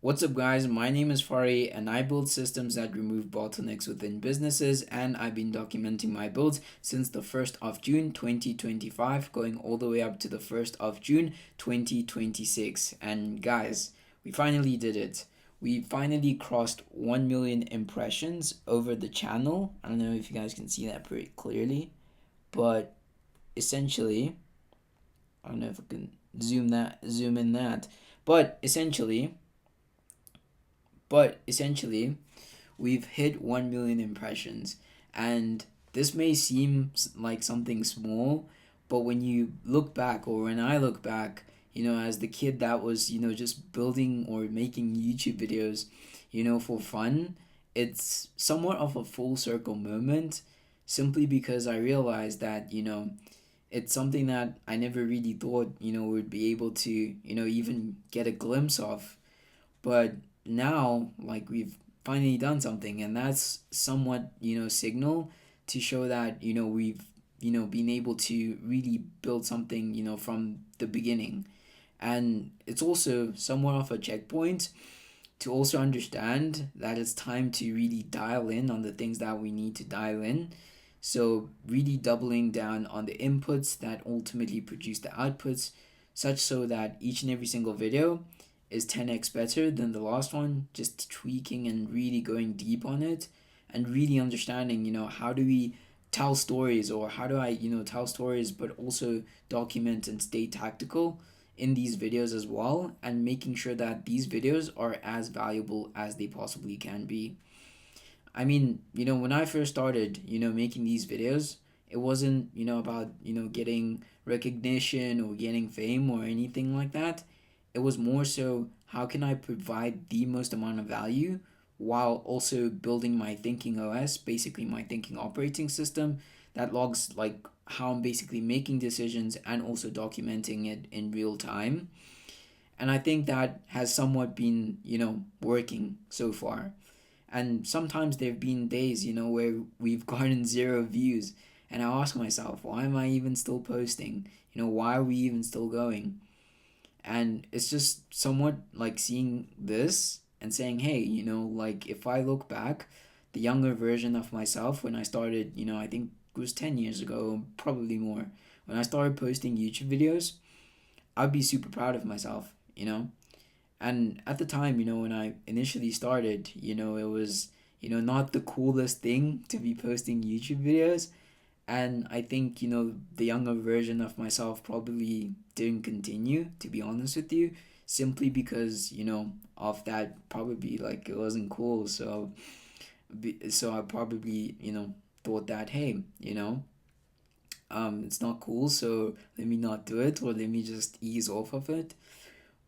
What's up, guys? My name is Fari, and I build systems that remove bottlenecks within businesses. And I've been documenting my builds since the 1st of June 2025, going all the way up to the 1st of June 2026. And, guys, we finally did it. We finally crossed 1 million impressions over the channel. I don't know if you guys can see that pretty clearly, but essentially, I don't know if I can zoom in that, but essentially we've hit 1 million impressions. And this may seem like something small, but when you look back, or when I look back, as the kid that was, just building or making YouTube videos, for fun, it's somewhat of a full circle moment, simply because I realized that, it's something that I never really thought, would be able to, even get a glimpse of. But now, like, we've finally done something, and that's somewhat, signal to show that, we've, been able to really build something, from the beginning. And it's also somewhat of a checkpoint to also understand that it's time to really dial in on the things that we need to dial in. So, really doubling down on the inputs that ultimately produce the outputs, such so that each and every single video is 10x better than the last one, just tweaking and really going deep on it and really understanding, how do we tell stories, or how do I, tell stories but also document and stay tactical in these videos as well, and making sure that these videos are as valuable as they possibly can be. I mean, when I first started, making these videos, it wasn't, about, getting recognition or getting fame or anything like that. It was more so, how can I provide the most amount of value while also building my thinking OS, basically my thinking operating system that logs like how I'm basically making decisions and also documenting it in real time. And I think that has somewhat been, working so far. And sometimes there have been days, where we've gotten zero views. And I ask myself, why am I even still posting? Why are we even still going? And it's just somewhat like seeing this and saying, hey, like, if I look back, the younger version of myself when I started, I think it was 10 years ago, probably more, when I started posting YouTube videos, I'd be super proud of myself. And at the time, when I initially started, it was, not the coolest thing to be posting YouTube videos. And I think, the younger version of myself probably didn't continue, to be honest with you, simply because, of that, probably like it wasn't cool. So I probably, thought that, hey, it's not cool, so let me not do it, or let me just ease off of it.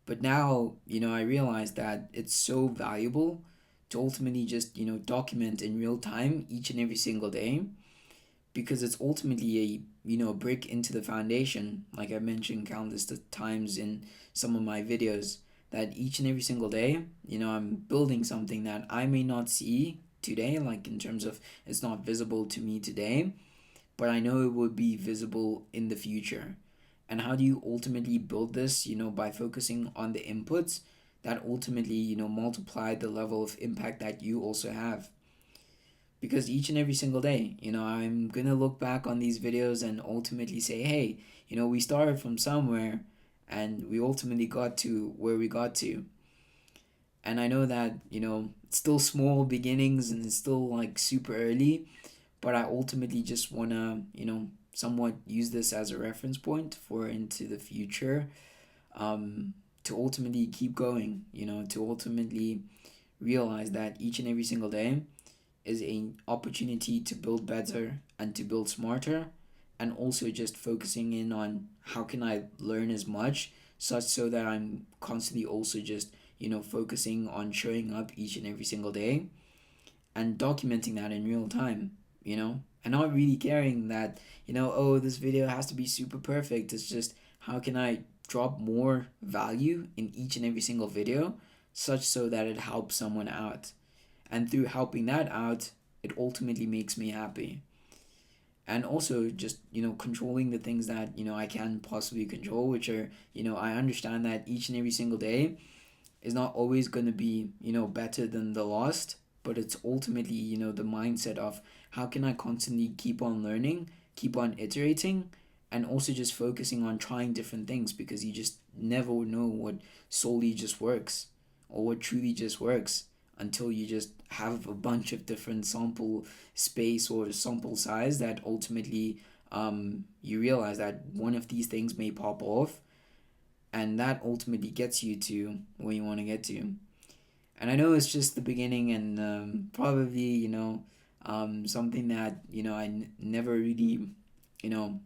But now, I realize that it's so valuable to ultimately just, document in real time each and every single day, because it's ultimately a, brick into the foundation, like I mentioned countless times in some of my videos, that each and every single day, I'm building something that I may not see today, like in terms of it's not visible to me today, but I know it would be visible in the future. And how do you ultimately build this? By focusing on the inputs that ultimately, multiply the level of impact that you also have. Because each and every single day, I'm gonna look back on these videos and ultimately say, hey, we started from somewhere and we ultimately got to where we got to. And I know that, it's still small beginnings and it's still like super early, but I ultimately just wanna, somewhat use this as a reference point for into the future, um, to ultimately keep going, to ultimately realize that each and every single day is an opportunity to build better and to build smarter, and also just focusing in on how can I learn as much, such so that I'm constantly also just, focusing on showing up each and every single day and documenting that in real time, and not really caring that, oh, this video has to be super perfect. It's just, how can I drop more value in each and every single video, such so that it helps someone out. And through helping that out, it ultimately makes me happy. And also just, controlling the things that, I can possibly control, which are, I understand that each and every single day is not always going to be, better than the lost, but it's ultimately, the mindset of how can I constantly keep on learning, keep on iterating, and also just focusing on trying different things, because you just never know what solely just works or what truly just works until you just have a bunch of different sample space or sample size that ultimately you realize that one of these things may pop off, and that ultimately gets you to where you want to get to. And I know it's just the beginning, and probably, something that, never really, you know,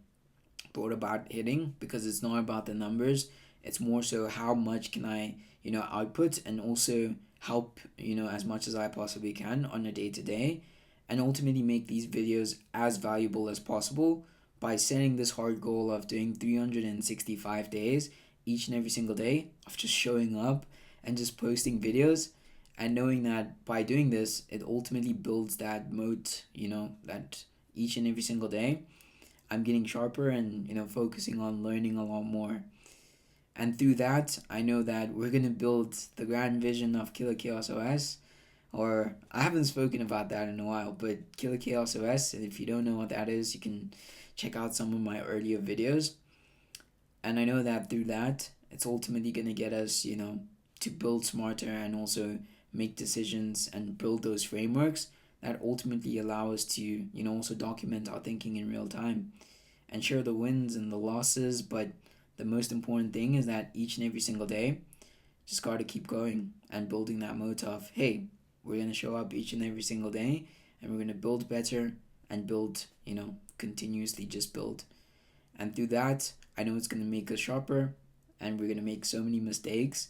thought about hitting, because it's not about the numbers. It's more so how much can I, output, and also help, as much as I possibly can on a day to day, and ultimately make these videos as valuable as possible by setting this hard goal of doing 365 days each and every single day of just showing up and just posting videos, and knowing that by doing this it ultimately builds that moat, that each and every single day I'm getting sharper and, focusing on learning a lot more. And through that, I know that we're gonna build the grand vision of Killer Chaos OS. Or I haven't spoken about that in a while, but Killer Chaos OS. And if you don't know what that is, you can check out some of my earlier videos. And I know that through that, it's ultimately gonna get us, to build smarter and also make decisions and build those frameworks that ultimately allow us to, also document our thinking in real time and share the wins and the losses. But the most important thing is that each and every single day, just got to keep going and building that moat of, hey, we're going to show up each and every single day, and we're going to build better and build, continuously just build. And through that, I know it's going to make us sharper, and we're going to make so many mistakes,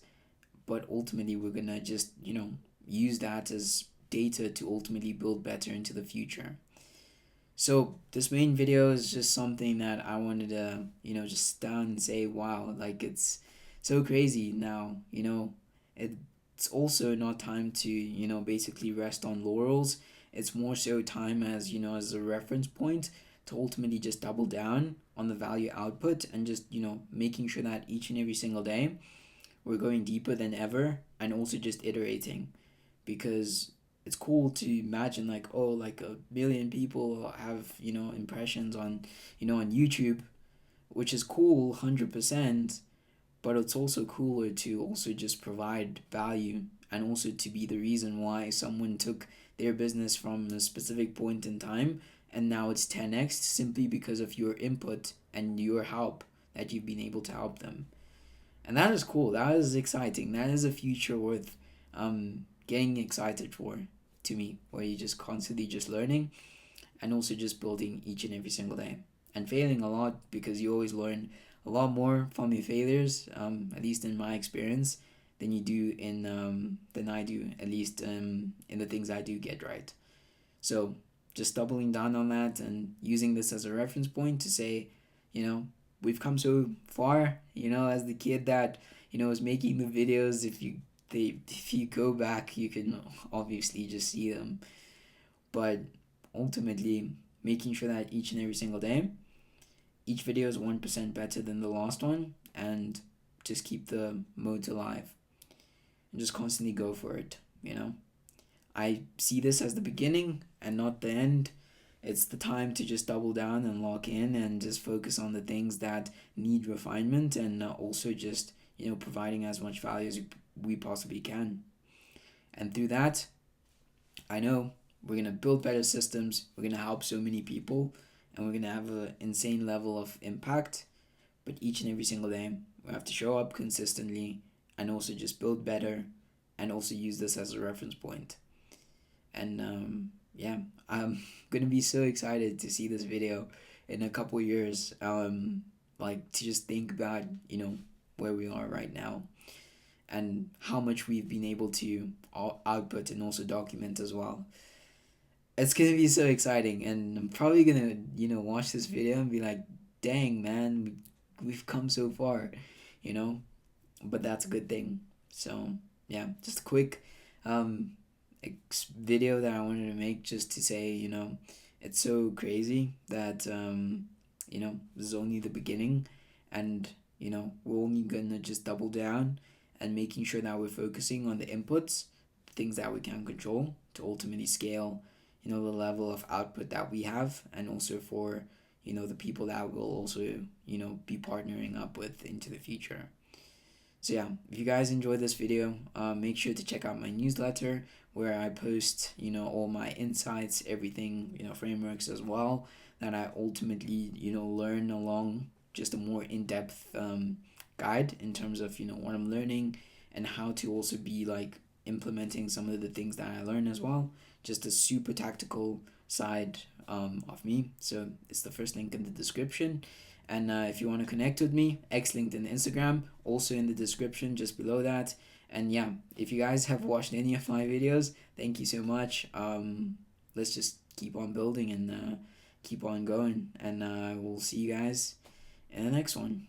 but ultimately we're going to just, use that as data to ultimately build better into the future. So this main video is just something that I wanted to, just stand and say, wow, like it's so crazy now, it's also not time to, basically rest on laurels. It's more so time as, as a reference point to ultimately just double down on the value output, and just, making sure that each and every single day we're going deeper than ever, and also just iterating, because it's cool to imagine like, oh, like 1 million people have, impressions on, on YouTube, which is cool 100%, but it's also cooler to also just provide value, and also to be the reason why someone took their business from a specific point in time and now it's 10x, simply because of your input and your help, that you've been able to help them. And that is cool. That is exciting. That is a future worth getting excited for, to me, where you're just constantly just learning and also just building each and every single day, and failing a lot, because you always learn a lot more from your failures, at least in my experience, than you do in than I do, at least in the things I do get right. So just doubling down on that and using this as a reference point to say, we've come so far, as the kid that, was making the videos. If you go back, you can obviously just see them. But ultimately, making sure that each and every single day, each video is 1% better than the last one, and just keep the modes alive and just constantly go for it. I see this as the beginning and not the end. It's the time to just double down and lock in and just focus on the things that need refinement, and also just, providing as much value as we possibly can. And through that, I know we're going to build better systems, we're going to help so many people, and we're going to have an insane level of impact. But each and every single day, we have to show up consistently and also just build better, and also use this as a reference point. And yeah, I'm gonna be so excited to see this video in a couple years. Like, to just think about, where we are right now, and how much we've been able to output and also document as well. It's gonna be so exciting, and I'm probably gonna, watch this video and be like, dang man, we've come so far, you know. But that's a good thing. So yeah, just a quick video that I wanted to make, just to say, it's so crazy that this is only the beginning, and we're only gonna just double down and making sure that we're focusing on the inputs, things that we can control to ultimately scale, the level of output that we have, and also for, the people that will also, be partnering up with into the future. So yeah, if you guys enjoyed this video, make sure to check out my newsletter where I post, all my insights, everything, frameworks as well that I ultimately, learn along just a more in-depth guide in terms of, what I'm learning and how to also be like implementing some of the things that I learn as well. Just a super tactical side of me. So it's the first link in the description. And if you want to connect with me, X linked in Instagram, also in the description just below that. And yeah, if you guys have watched any of my videos, thank you so much. Let's just keep on building and keep on going. And we'll see you guys in the next one.